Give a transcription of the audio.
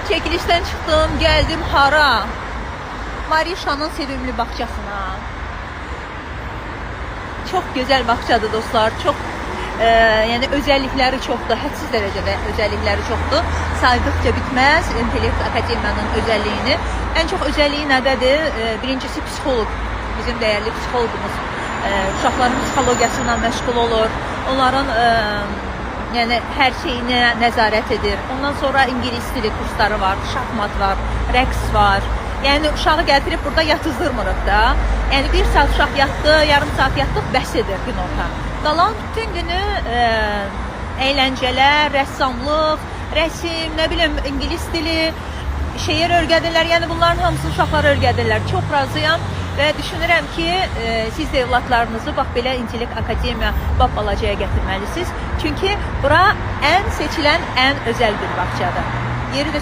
Çekilişten çıxdım, gəldim hara? Marişanın sevimli bağçasına. Çox gözəl bağçadır dostlar. Çox yəni özəllikləri çoxdur. Hədsiz dərəcədə özəllikləri çoxdur. Saydıqca bitməz İntellekt Akademiyanın özəlliyini. Ən çox özəlliyi nədədir? Birincisi psixoloq. Bizim dəyərli psixoloqumuz uşaqların psixologiyası ilə məşğul olur. Onların yəni hər şeyinə nəzarət edir. Ondan sonra ingilis dili kursları var, şahmat var, rəqs var. Yəni uşağı gətirib burada yatızdırmırıq da. Yəni bir saat uşaq yatdı, yarım saat yatdıq, bəs edir günorta. Qalan bütün günü əyləncələr, rəssamlıq, rəsim, nə bilim ingilis dili, şeir öyrədirlər. Yəni bunların hamısını uşaqlara öyrədirlər. Çox razıyam və düşünürəm ki, siz də evlatlarınızı bax belə İntellekt Akademiya balacaya gətirməlisiniz. Çünki bura ən seçilən, ən özəl bir bağçadır. Yeri də